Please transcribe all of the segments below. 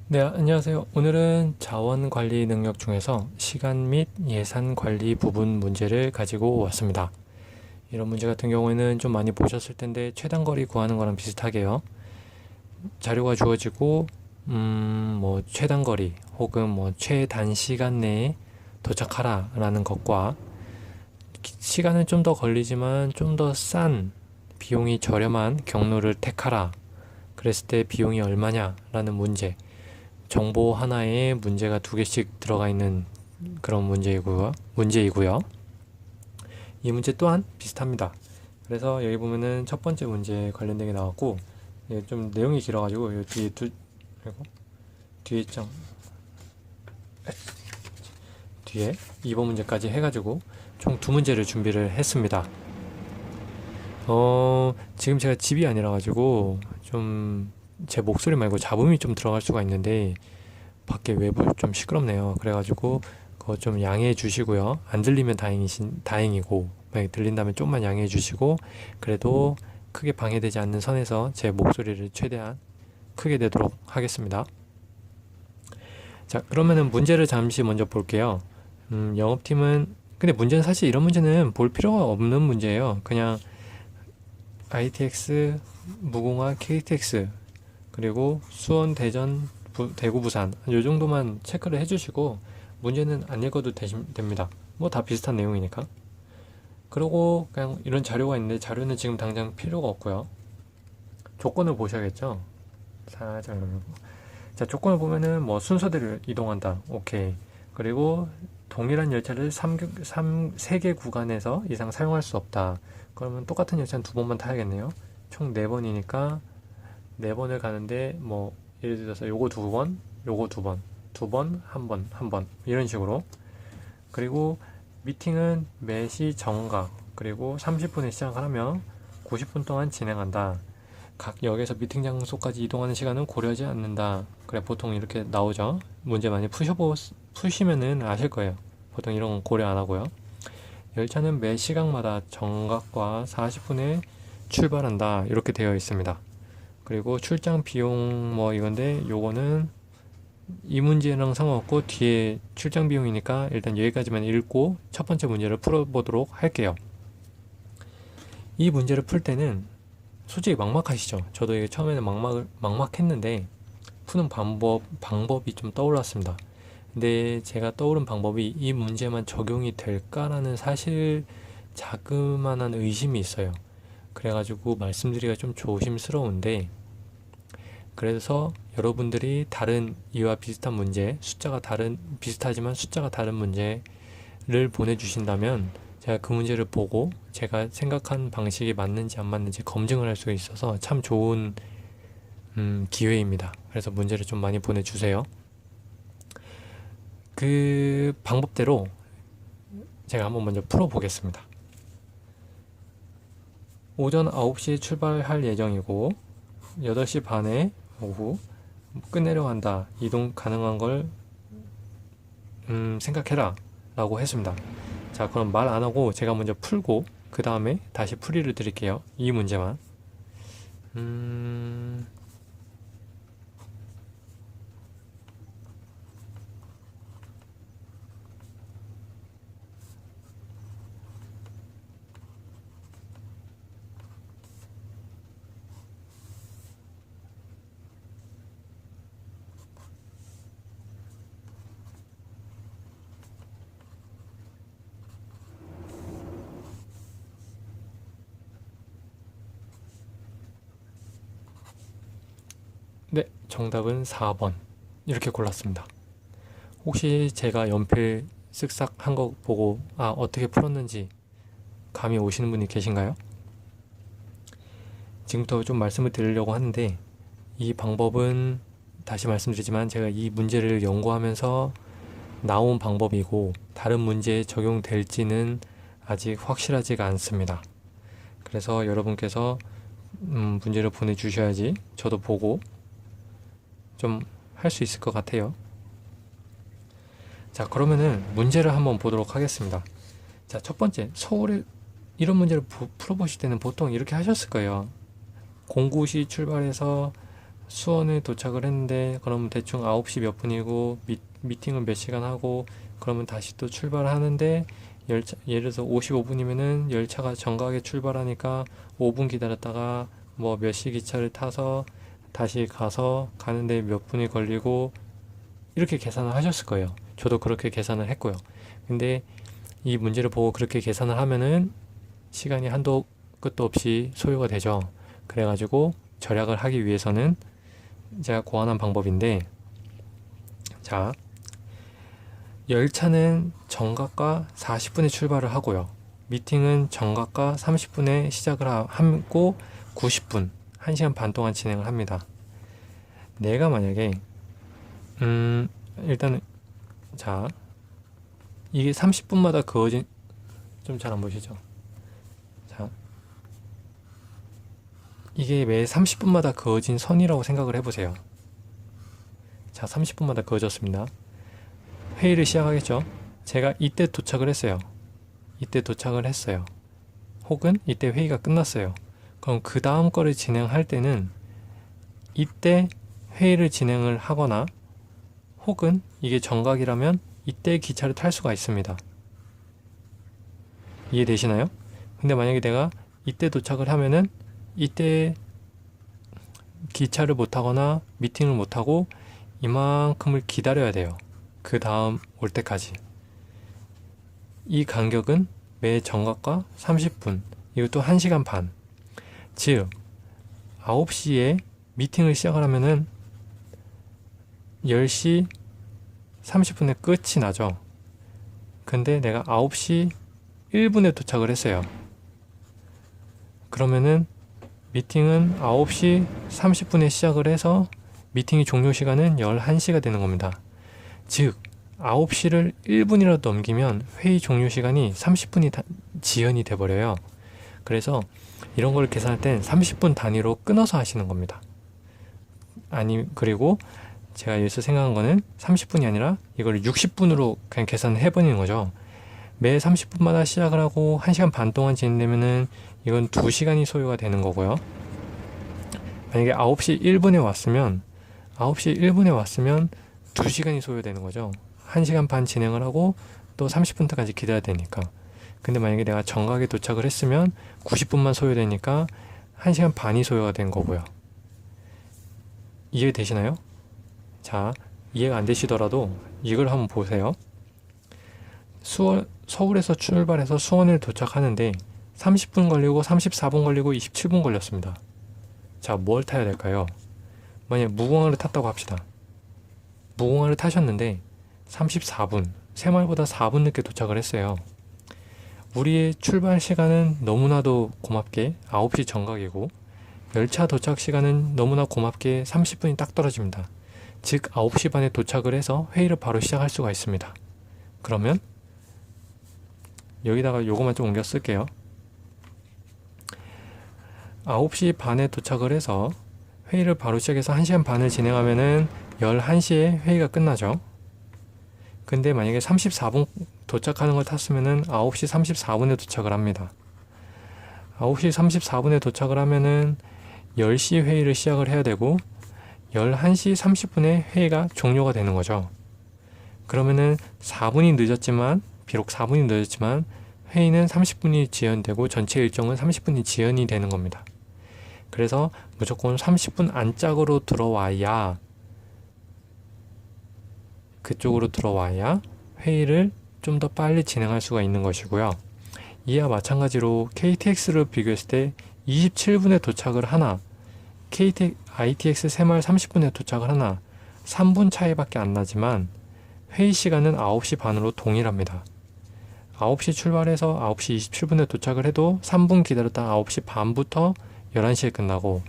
네, 안녕하세요. 오늘은 자원 관리 능력 중에서 시간 및 예산 관리 부분 문제를 가지고 왔습니다. 이런 문제 같은 경우에는 좀 많이 보셨을 텐데 최단거리 구하는 거랑 비슷하게요. 자료가 주어지고 뭐 최단거리 혹은 뭐 최단시간 내에 도착하라 라는 것과 시간은 좀 더 걸리지만 좀 더 싼 비용이 저렴한 경로를 택하라. 그랬을 때 비용이 얼마냐 라는 문제. 정보 하나에 문제가 두 개씩 들어가 있는 그런 문제이고요. 이 문제 또한 비슷합니다. 그래서 여기 보면은 첫 번째 문제 관련된 게 나왔고, 좀 내용이 길어가지고, 이 그리고 뒤에 좀, 뒤에 2번 문제까지 해가지고, 총 두 문제를 준비를 했습니다. 지금 제가 집이 아니라가지고, 좀, 제 목소리 말고 잡음이 좀 들어갈 수가 있는데, 밖에 외부 좀 시끄럽네요. 그래가지고 그거 좀 양해해 주시고요. 안 들리면 다행이고 만약에 들린다면 좀만 양해해 주시고 그래도 크게 방해되지 않는 선에서 제 목소리를 최대한 크게 내도록 하겠습니다. 자, 그러면은 문제를 잠시 먼저 볼게요. 영업팀은 근데 문제는 사실 이런 문제는 볼 필요가 없는 문제예요. 그냥 ITX, 무궁화, KTX 그리고 수원, 대전, 대구, 부산 이 정도만 체크를 해주시고 문제는 안 읽어도 됩니다. 뭐 다 비슷한 내용이니까. 그리고 그냥 이런 자료가 있는데 자료는 지금 당장 필요가 없고요. 조건을 보셔야겠죠. 살짝 누르고. 자, 조건을 보면은 뭐 순서대로 이동한다. 오케이. 그리고 동일한 열차를 3개 구간에서 이상 사용할 수 없다. 그러면 똑같은 열차는 두 번만 타야겠네요. 총 4번이니까 4번을 가는데 뭐 예를 들어서 요거 두 번, 요거 두 번, 두 번, 한 번, 한 번 이런 식으로. 그리고 미팅은 매시 정각 그리고 30분에 시작을 하면 90분 동안 진행한다. 각 역에서 미팅 장소까지 이동하는 시간은 고려하지 않는다. 그래 보통 이렇게 나오죠. 문제 많이 푸시면은 아실 거예요. 보통 이런 건 고려 안 하고요. 열차는 매 시각마다 정각과 40분에 출발한다. 이렇게 되어 있습니다. 그리고 출장 비용 뭐 이건데 요거는 이 문제랑 상관없고 뒤에 출장 비용이니까 일단 여기까지만 읽고 첫 번째 문제를 풀어보도록 할게요. 이 문제를 풀 때는 솔직히 막막하시죠? 저도 이게 처음에는 막막했는데 푸는 방법이 좀 떠올랐습니다. 근데 제가 떠오른 방법이 이 문제만 적용이 될까라는 사실 자그마한 의심이 있어요. 그래가지고 말씀드리기가 좀 조심스러운데 그래서 여러분들이 다른 이와 비슷한 문제, 비슷하지만 숫자가 다른 문제를 보내주신다면 제가 그 문제를 보고 제가 생각한 방식이 맞는지 안 맞는지 검증을 할 수 있어서 참 좋은 기회입니다. 그래서 문제를 좀 많이 보내주세요. 그 방법대로 제가 한번 먼저 풀어보겠습니다. 오전 9시에 출발할 예정이고 8시 반에 오후 끝내려 한다. 이동 가능한 걸 생각해라 라고 했습니다. 자, 그럼 말 안 하고 제가 먼저 풀고 그 다음에 다시 풀이를 드릴게요. 이 문제만. 네, 정답은 4번. 이렇게 골랐습니다. 혹시 제가 연필 쓱싹 한 거 보고 어떻게 풀었는지 감이 오시는 분이 계신가요? 지금부터 좀 말씀을 드리려고 하는데 이 방법은 다시 말씀드리지만 제가 이 문제를 연구하면서 나온 방법이고 다른 문제에 적용될지는 아직 확실하지가 않습니다. 그래서 여러분께서 문제를 보내주셔야지 저도 보고 좀 할 수 있을 것 같아요. 자, 그러면은 문제를 한번 보도록 하겠습니다. 자, 첫 번째, 서울에 이런 문제를 풀어보실 때는 보통 이렇게 하셨을 거예요. 09시 출발해서 수원에 도착을 했는데 그러면 대충 9시 몇 분이고 미팅을 몇 시간 하고 그러면 다시 또 출발하는데 예를 들어서 55분이면은 열차가 정각에 출발하니까 5분 기다렸다가 뭐 몇 시 기차를 타서 다시 가서 가는데 몇 분이 걸리고 이렇게 계산을 하셨을 거예요. 저도 그렇게 계산을 했고요. 근데 이 문제를 보고 그렇게 계산을 하면은 시간이 한도 끝도 없이 소요가 되죠. 그래가지고 절약을 하기 위해서는 제가 고안한 방법인데, 자, 열차는 정각과 40분에 출발을 하고요. 미팅은 정각과 30분에 시작을 하고 90분, 1시간 반 동안 진행을 합니다. 내가 만약에 일단은 자, 이게 30분마다 그어진, 좀 잘 안 보시죠? 자, 이게 매 30분마다 그어진 선이라고 생각을 해보세요. 자, 30분마다 그어졌습니다. 회의를 시작하겠죠? 제가 이때 도착을 했어요. 이때 도착을 했어요. 혹은 이때 회의가 끝났어요. 그럼 그 다음 거를 진행할 때는 이때 회의를 진행을 하거나 혹은 이게 정각이라면 이때 기차를 탈 수가 있습니다. 이해되시나요? 근데 만약에 내가 이때 도착을 하면은 이때 기차를 못 타거나 미팅을 못 하고 이만큼을 기다려야 돼요. 그 다음 올 때까지. 이 간격은 매 정각과 30분, 이것도 1시간 반. 즉 9시에 미팅을 시작을 하면은 10시 30분에 끝이 나죠. 근데 내가 9시 1분에 도착을 했어요. 그러면은 미팅은 9시 30분에 시작을 해서 미팅이 종료 시간은 11시가 되는 겁니다. 즉 9시를 1분이라도 넘기면 회의 종료 시간이 30분이 지연이 돼버려요. 그래서 이런 걸 계산할 땐 30분 단위로 끊어서 하시는 겁니다. 아니, 그리고 제가 여기서 생각한 거는 30분이 아니라 이걸 60분으로 그냥 계산을 해버리는 거죠. 매 30분마다 시작을 하고 1시간 반 동안 진행되면은 이건 2시간이 소요가 되는 거고요. 만약에 9시 1분에 왔으면 2시간이 소요되는 거죠. 1시간 반 진행을 하고 또 30분까지 기다려야 되니까. 근데 만약에 내가 정각에 도착을 했으면 90분만 소요되니까 1시간 반이 소요가 된 거고요. 이해되시나요? 자, 이해가 안 되시더라도 이걸 한번 보세요. 서울에서 출발해서 수원에 도착하는데 30분 걸리고 34분 걸리고 27분 걸렸습니다. 자, 뭘 타야 될까요? 만약 무궁화를 탔다고 합시다. 무궁화를 타셨는데 34분, 새말보다 4분 늦게 도착을 했어요. 우리의 출발 시간은 너무나도 고맙게 9시 정각이고 열차 도착 시간은 너무나 고맙게 30분이 딱 떨어집니다. 즉 9시 반에 도착을 해서 회의를 바로 시작할 수가 있습니다. 그러면 여기다가 요거만 좀 옮겨 쓸게요. 9시 반에 도착을 해서 회의를 바로 시작해서 1시간 반을 진행하면은 11시에 회의가 끝나죠. 근데 만약에 34분 도착하는 걸 탔으면은 9시 34분에 도착을 합니다. 9시 34분에 도착을 하면은 10시 회의를 시작을 해야 되고 11시 30분에 회의가 종료가 되는 거죠. 그러면은 4분이 늦었지만, 비록 4분이 늦었지만 회의는 30분이 지연되고 전체 일정은 30분이 지연이 되는 겁니다. 그래서 무조건 30분 안짝으로 들어와야, 그쪽으로 들어와야 회의를 좀 더 빨리 진행할 수가 있는 것이고요. 이와 마찬가지로 KTX를 비교했을 때 27분에 도착을 하나, ITX 새마을 30분에 도착을 하나 3분 차이밖에 안 나지만 회의 시간은 9시 반으로 동일합니다. 9시 출발해서 9시 27분에 도착을 해도 3분 기다렸다 9시 반부터 11시에 끝나고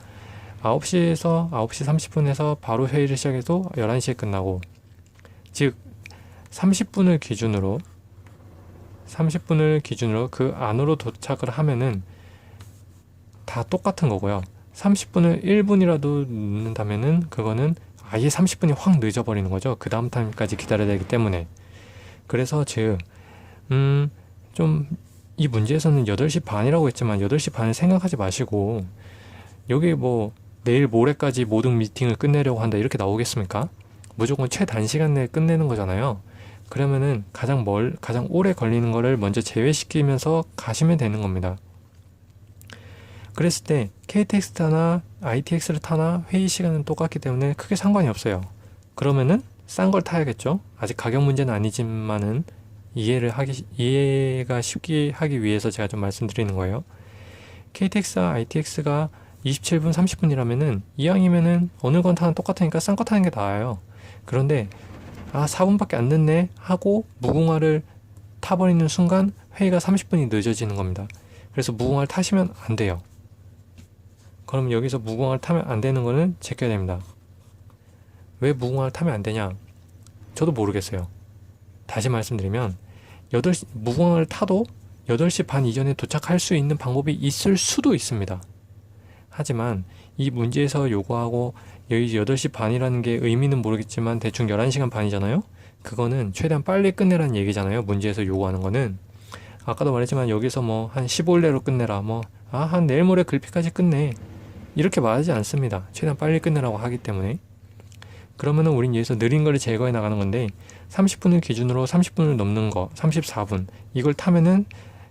9시에서 9시 30분에서 바로 회의를 시작해도 11시에 끝나고, 즉 30분을 기준으로 그 안으로 도착을 하면은 다 똑같은 거고요. 30분을 1분이라도 늦는다면은 그거는 아예 30분이 확 늦어버리는 거죠. 그 다음 타임까지 기다려야 되기 때문에. 그래서 즉 좀 이 문제에서는 8시 반이라고 했지만 8시 반을 생각하지 마시고, 여기 뭐 내일 모레까지 모든 미팅을 끝내려고 한다 이렇게 나오겠습니까? 무조건 최단시간 내에 끝내는 거잖아요. 그러면은 가장 오래 걸리는 거를 먼저 제외시키면서 가시면 되는 겁니다. 그랬을 때 KTX 타나 ITX를 타나 회의 시간은 똑같기 때문에 크게 상관이 없어요. 그러면은 싼 걸 타야겠죠? 아직 가격 문제는 아니지만은 이해가 쉽게 하기 위해서 제가 좀 말씀드리는 거예요. KTX와 ITX가 27분, 30분이라면은 이왕이면은 어느 건 타나 똑같으니까 싼 거 타는 게 나아요. 그런데 4분밖에 안 늦네 하고 무궁화를 타버리는 순간 회의가 30분이 늦어지는 겁니다. 그래서 무궁화를 타시면 안 돼요. 그럼 여기서 무궁화를 타면 안 되는 거는 제껴야 됩니다. 왜 무궁화를 타면 안 되냐? 저도 모르겠어요. 다시 말씀드리면 무궁화를 타도 8시 반 이전에 도착할 수 있는 방법이 있을 수도 있습니다. 하지만 이 문제에서 요구하고 여기 8시 반이라는 게 의미는 모르겠지만 대충 11시간 반이잖아요. 그거는 최대한 빨리 끝내라는 얘기잖아요. 문제에서 요구하는 거는. 아까도 말했지만 여기서 뭐 한 15일 내로 끝내라, 한 내일 모레 글피까지 끝내, 이렇게 말하지 않습니다. 최대한 빨리 끝내라고 하기 때문에. 그러면은 우린 여기서 느린 거를 제거해 나가는 건데 30분을 기준으로 30분을 넘는 거 34분 이걸 타면은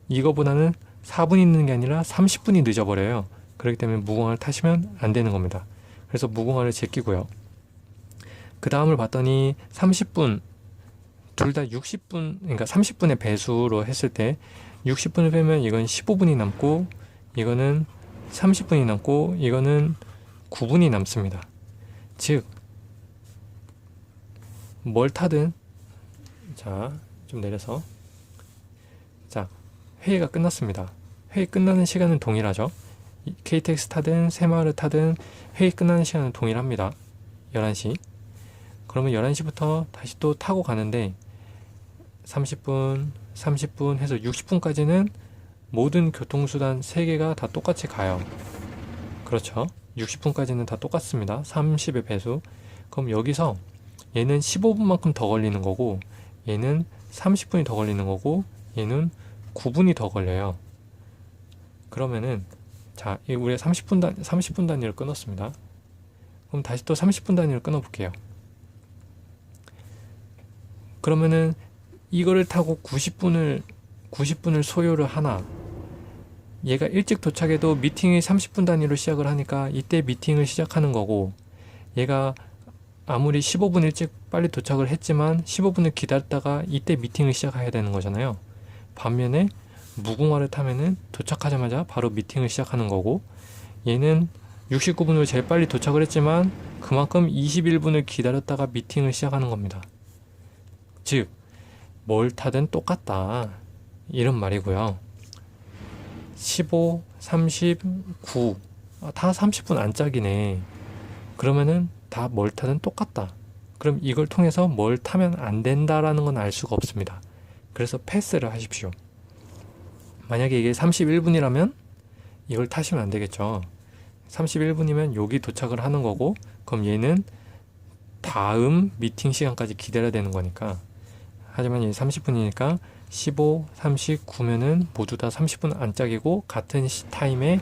이거보다는 4분이 늦는 게 아니라 30분이 늦어버려요. 그렇기 때문에 무궁화를 타시면 안 되는 겁니다. 그래서 무궁화를 제끼고요. 그 다음을 봤더니 30분 둘 다 60분, 그러니까 30분의 배수로 했을 때 60분을 빼면 이건 15분이 남고 이거는 30분이 남고 이거는 9분이 남습니다. 즉 뭘 타든, 자, 좀 내려서, 자, 회의가 끝났습니다. 회의 끝나는 시간은 동일하죠. KTX 타든 새마을을 타든 회의 끝나는 시간은 동일합니다. 11시. 그러면 11시부터 다시 또 타고 가는데 30분, 30분 해서 60분까지는 모든 교통수단 3개가 다 똑같이 가요. 그렇죠. 60분까지는 다 똑같습니다. 30의 배수. 그럼 여기서 얘는 15분만큼 더 걸리는 거고 얘는 30분이 더 걸리는 거고 얘는 9분이 더 걸려요. 그러면은 자, 우리가 30분 단위를 끊었습니다. 그럼 다시 또 30분 단위를 끊어 볼게요. 그러면은 이거를 타고 90분을 소요를 하나, 얘가 일찍 도착해도 미팅이 30분 단위로 시작을 하니까 이때 미팅을 시작하는 거고, 얘가 아무리 15분 일찍 빨리 도착을 했지만 15분을 기다렸다가 이때 미팅을 시작해야 되는 거잖아요. 반면에 무궁화를 타면은 도착하자마자 바로 미팅을 시작하는 거고, 얘는 69분으로 제일 빨리 도착을 했지만 그만큼 21분을 기다렸다가 미팅을 시작하는 겁니다. 즉, 뭘 타든 똑같다, 이런 말이고요. 15, 39, 다 30분 안짝이네. 그러면은 다 뭘 타든 똑같다. 그럼 이걸 통해서 뭘 타면 안 된다라는 건 알 수가 없습니다. 그래서 패스를 하십시오. 만약에 이게 31분이라면 이걸 타시면 안 되겠죠. 31분이면 여기 도착을 하는 거고, 그럼 얘는 다음 미팅 시간까지 기다려야 되는 거니까. 하지만 얘 30분이니까 15, 39면은 모두 다 30분 안짝이고 같은 타임에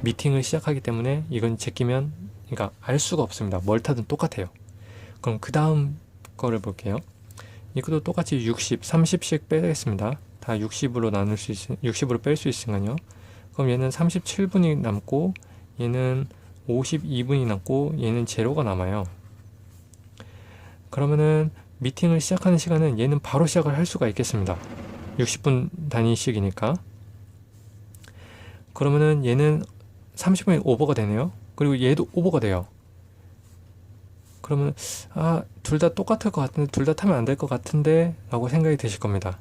미팅을 시작하기 때문에 이건 제끼면, 그러니까 알 수가 없습니다. 뭘 타든 똑같아요. 그럼 그 다음 거를 볼게요. 이것도 똑같이 60, 30씩 빼겠습니다. 다 60으로 60으로 뺄 수 있으니까요. 그럼 얘는 37분이 남고 얘는 52분이 남고 얘는 제로가 남아요. 그러면은 미팅을 시작하는 시간은 얘는 바로 시작을 할 수가 있겠습니다. 60분 단위씩이니까. 그러면은 얘는 30분이 오버가 되네요. 그리고 얘도 오버가 돼요. 그러면 둘 다 똑같을 것 같은데, 둘 다 타면 안 될 것 같은데 라고 생각이 드실 겁니다.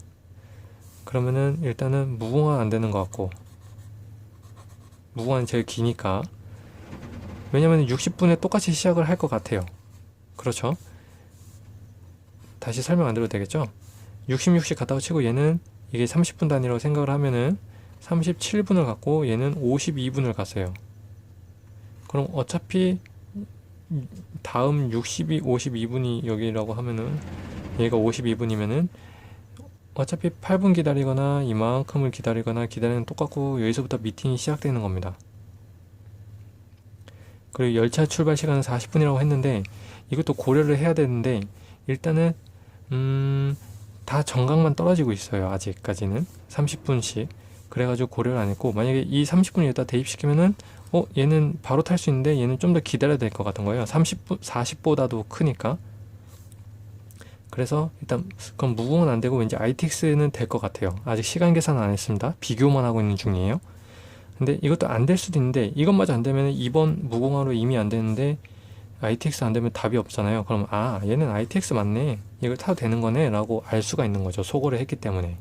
그러면은 일단은 무궁화 안 되는 것 같고, 무궁화는 제일 기니까. 왜냐면 60분에 똑같이 시작을 할 것 같아요. 그렇죠? 다시 설명 안 드려도 되겠죠? 66씩 갔다고 치고 얘는 이게 30분 단위라고 생각을 하면은 37분을 갔고 얘는 52분을 갔어요. 그럼 어차피 다음 52분이 여기라고 하면은 얘가 52분이면은 어차피 8분 기다리거나 이만큼을 기다리거나 기다리는 똑같고 여기서부터 미팅이 시작되는 겁니다. 그리고 열차 출발 시간은 40분이라고 했는데 이것도 고려를 해야 되는데 일단은 다 정각만 떨어지고 있어요. 아직까지는 30분씩. 그래가지고 고려를 안 했고, 만약에 이 30분을 여기다 대입시키면은 얘는 바로 탈 수 있는데 얘는 좀 더 기다려야 될 것 같은 거예요. 30분 40보다도 크니까. 그래서 일단 그럼 무궁은 안 되고 왠지 ITX는 될 것 같아요. 아직 시간 계산 안 했습니다. 비교만 하고 있는 중이에요. 근데 이것도 안 될 수도 있는데 이것마저 안 되면 이번 무궁화로 이미 안 되는데 ITX 안 되면 답이 없잖아요. 그럼 얘는 ITX 맞네, 이걸 타도 되는 거네 라고 알 수가 있는 거죠. 소거를 했기 때문에.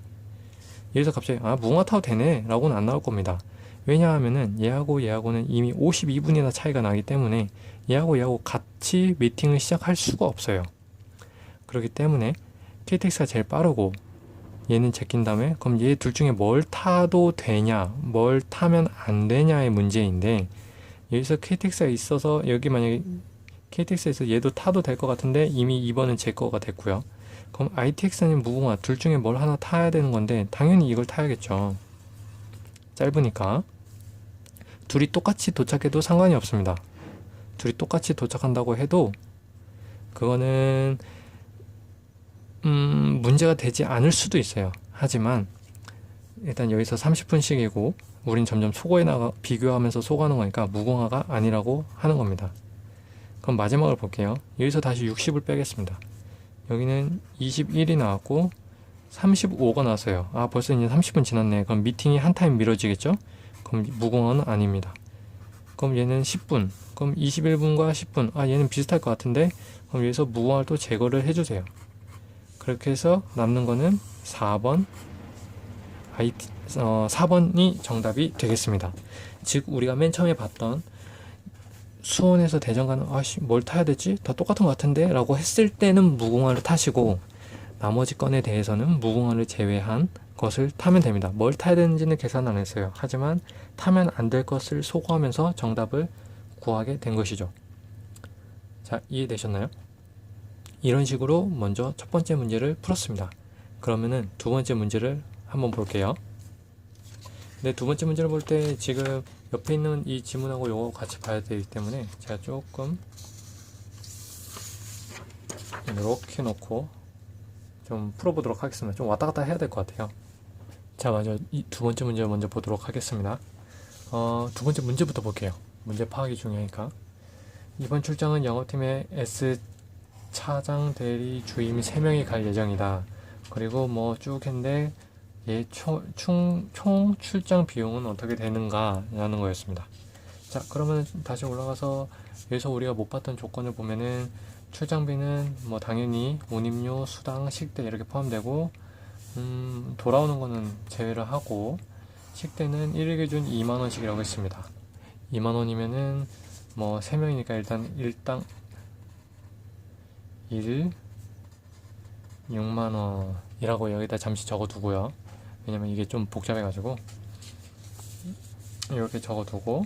여기서 갑자기 무궁화 타도 되네 라고는 안 나올 겁니다. 왜냐하면은 얘하고는 이미 52분이나 차이가 나기 때문에 얘하고 같이 미팅을 시작할 수가 없어요. 그렇기 때문에 KTX가 제일 빠르고 얘는 제낀 다음에 그럼 얘 둘 중에 뭘 타도 되냐, 뭘 타면 안 되냐의 문제인데, 여기서 KTX가 있어서 여기 만약에 KTX에서 얘도 타도 될 것 같은데 이미 2번은 제 거가 됐고요. 그럼 ITX 아니면 무궁화 둘 중에 뭘 하나 타야 되는 건데 당연히 이걸 타야겠죠. 짧으니까. 둘이 똑같이 도착해도 상관이 없습니다. 둘이 똑같이 도착한다고 해도 그거는 문제가 되지 않을 수도 있어요. 하지만 일단 여기서 30분씩이고 우린 점점 비교하면서 소거하는 거니까 무궁화가 아니라고 하는 겁니다. 그럼 마지막을 볼게요. 여기서 다시 60을 빼겠습니다. 여기는 21이 나왔고 35가 나왔어요. 벌써 이제 30분 지났네. 그럼 미팅이 한 타임 미뤄지겠죠? 그럼 무궁화는 아닙니다. 그럼 얘는 10분, 그럼 21분과 10분, 얘는 비슷할 것 같은데 그럼 여기서 무궁화를 또 제거를 해주세요. 그렇게 해서 남는 거는 4번 4번이 정답이 되겠습니다. 즉 우리가 맨 처음에 봤던 수원에서 대전 가는 뭘 타야 되지? 다 똑같은 것 같은데? 라고 했을 때는 무궁화를 타시고 나머지 건에 대해서는 무궁화를 제외한 것을 타면 됩니다. 뭘 타야 되는지는 계산 안 했어요. 하지만 타면 안 될 것을 소거하면서 정답을 구하게 된 것이죠. 자, 이해되셨나요? 이런 식으로 먼저 첫 번째 문제를 풀었습니다. 그러면은 두 번째 문제를 한번 볼게요. 근데 두 번째 문제를 볼 때 지금 옆에 있는 이 지문하고 요거 같이 봐야 되기 때문에 제가 조금 이렇게 놓고 좀 풀어보도록 하겠습니다. 좀 왔다 갔다 해야 될 것 같아요. 자, 먼저 이 두 번째 문제 먼저 보도록 하겠습니다. 두 번째 문제부터 볼게요. 문제 파악이 중요하니까. 이번 출장은 영업팀의 S 차장 대리 주임 3명이 갈 예정이다. 그리고 뭐 쭉 했는데 총 출장 비용은 어떻게 되는가 라는 거였습니다. 자, 그러면 다시 올라가서 여기서 우리가 못 봤던 조건을 보면은 출장비는 뭐 당연히 운임료, 수당, 식대 이렇게 포함되고 돌아오는 거는 제외를 하고 식대는 1일 기준 2만원씩이라고 했습니다. 2만원이면은 뭐 3명이니까 일단 일당 1 6만원이라고 여기다 잠시 적어두고요. 왜냐면 이게 좀 복잡해가지고 이렇게 적어두고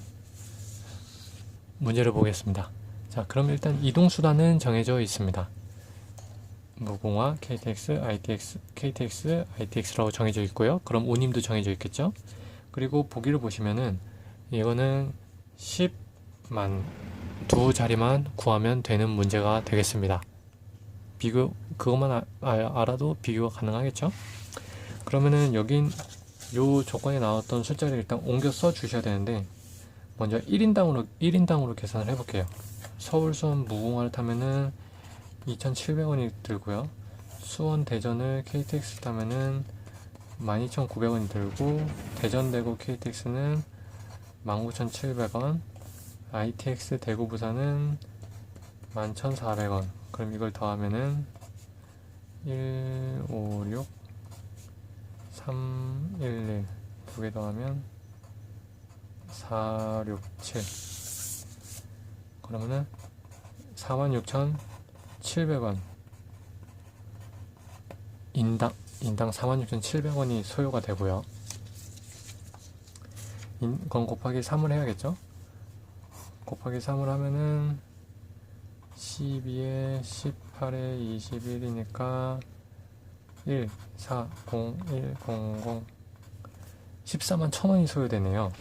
문제를 보겠습니다. 자, 그럼 일단 이동수단은 정해져 있습니다. 무궁화, KTX, ITX, KTX, ITX라고 정해져 있고요. 그럼 운임도 정해져 있겠죠? 그리고 보기를 보시면은 이거는 10만 두 자리만 구하면 되는 문제가 되겠습니다. 그것만 알아도 비교가 가능하겠죠? 그러면은 여긴 요 조건에 나왔던 숫자를 일단 옮겨 써 주셔야 되는데 먼저 1인당으로 계산을 해볼게요. 서울 수원 무궁화를 타면은 2,700원이 들고요. 수원 대전을 KTX 타면은 12,900원이 들고 대전 대구 KTX는 19,700원, ITX 대구 부산은 11,400원. 그럼 이걸 더하면은 1, 5, 6, 3, 1, 1 두 개 더하면 4, 6, 7 그러면은 46,700원 인당 46,700원이 소요가 되고요. 그건 곱하기 3을 해야겠죠? 곱하기 3을 하면은 12에 18에 21이니까 1, 4, 0, 1, 0, 0 14만 1,000원이 소요되네요.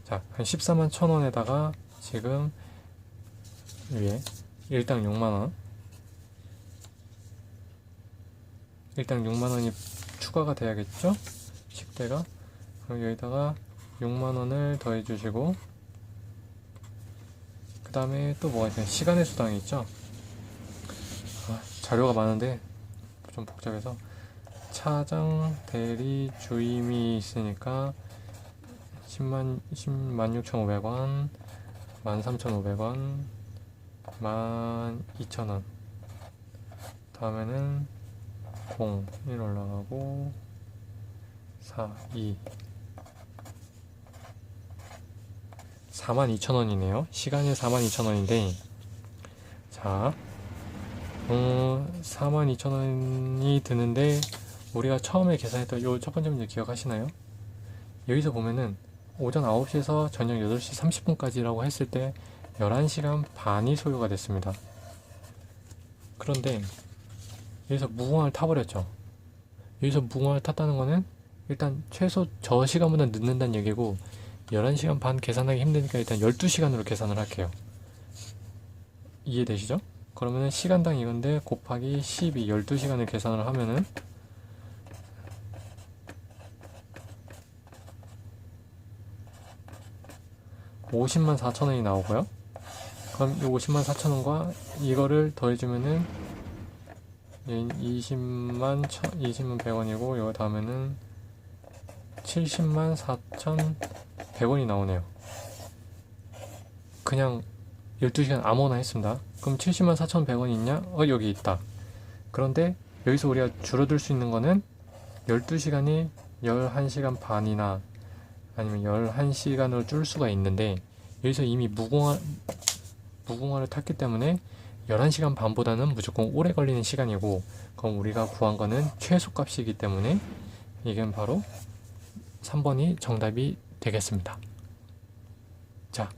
자, 한 14만 1,000원에다가 지금 위에 일당 6만원, 일당 6만원이 추가가 돼야겠죠? 식대가. 그럼 여기다가 6만원을 더해 주시고, 그 다음에 또 뭐가 있어요? 시간의 수당이 있죠? 자료가 많은데 좀 복잡해서, 차장, 대리, 주임이 있으니까 106,500원, 13,500원, 12,000원. 다음에는 0, 1 올라가고 4, 2, 42,000원이네요. 시간이 42,000원인데, 자, 42,000원이 드는데, 우리가 처음에 계산했던 요 첫 번째 문제 기억하시나요? 여기서 보면은 오전 9시에서 저녁 8시 30분까지라고 했을 때 11시간 반이 소요가 됐습니다. 그런데 여기서 무궁화를 타버렸죠. 여기서 무궁화를 탔다는 거는 일단 최소 저 시간보다 늦는다는 얘기고, 11시간 반 계산하기 힘드니까 일단 12시간으로 계산을 할게요. 이해되시죠? 그러면은 시간당 이건데 곱하기 12, 12시간을 계산을 하면은 504,000원이 나오고요. 그럼 이 504,000원과 이거를 더해주면은 20만 100원이고, 이거 다음에는 704,100원이 나오네요. 그냥 12시간 아무거나 했습니다. 그럼 704,100원이 있냐? 여기 있다. 그런데 여기서 우리가 줄어들 수 있는 거는 12시간이 11시간 반이나 아니면 11시간으로 줄 수가 있는데, 여기서 이미 무궁화를 탔기 때문에 11시간 반보다는 무조건 오래 걸리는 시간이고, 그럼 우리가 구한 거는 최소값이기 때문에 이건 바로 3번이 정답이 되겠습니다. 자,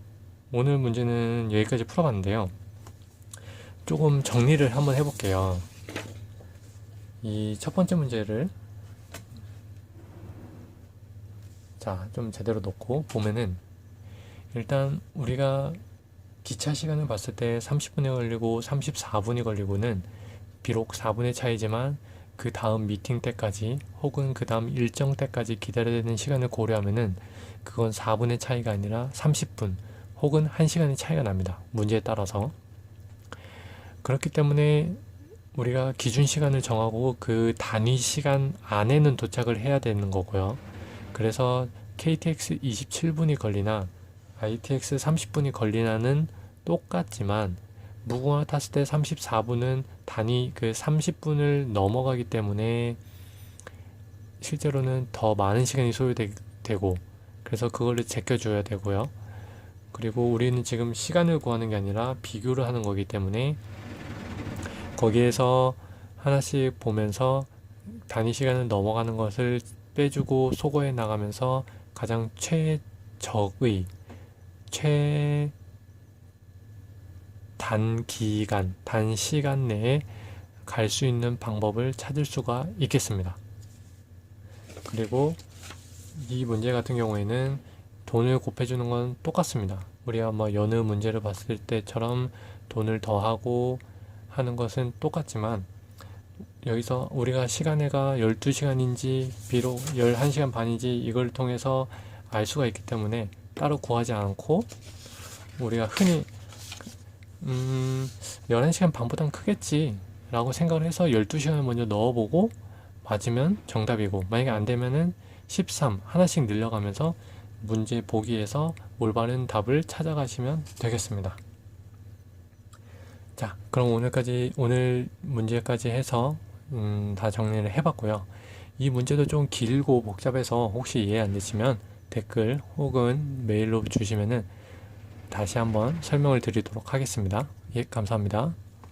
오늘 문제는 여기까지 풀어봤는데요. 조금 정리를 한번 해볼게요. 이 첫 번째 문제를 좀 제대로 놓고 보면은, 일단 우리가 기차 시간을 봤을 때 30분이 걸리고 34분이 걸리고는 비록 4분의 차이지만, 그 다음 미팅 때까지 혹은 그 다음 일정 때까지 기다려야 되는 시간을 고려하면은 그건 4분의 차이가 아니라 30분 혹은 1시간의 차이가 납니다. 문제에 따라서. 그렇기 때문에 우리가 기준 시간을 정하고 그 단위 시간 안에는 도착을 해야 되는 거고요. 그래서 KTX 27분이 걸리나 ITX 30분이 걸리나는 똑같지만, 무궁화 탔을 때 34분은 단위 그 30분을 넘어가기 때문에 실제로는 더 많은 시간이 소요되고, 그래서 그걸로 제껴줘야 되고요. 그리고 우리는 지금 시간을 구하는 게 아니라 비교를 하는 거기 때문에 거기에서 하나씩 보면서 단위 시간을 넘어가는 것을 빼주고 소거해 나가면서 가장 최적의 단기간, 단시간 내에 갈 수 있는 방법을 찾을 수가 있겠습니다. 그리고 이 문제 같은 경우에는 돈을 곱해주는 건 똑같습니다. 우리가 여느 문제를 봤을 때처럼 돈을 더하고 하는 것은 똑같지만, 여기서 우리가 시간애가 12시간인지 비록 11시간 반인지 이걸 통해서 알 수가 있기 때문에 따로 구하지 않고, 우리가 흔히 11시간 반보단 크겠지 라고 생각을 해서 12시간을 먼저 넣어보고 맞으면 정답이고, 만약에 안 되면은 13 하나씩 늘려가면서 문제 보기에서 올바른 답을 찾아가시면 되겠습니다. 자, 그럼 오늘 문제까지 해서 다 정리를 해봤고요. 이 문제도 좀 길고 복잡해서 혹시 이해 안 되시면 댓글 혹은 메일로 주시면은 다시 한번 설명을 드리도록 하겠습니다. 예, 감사합니다.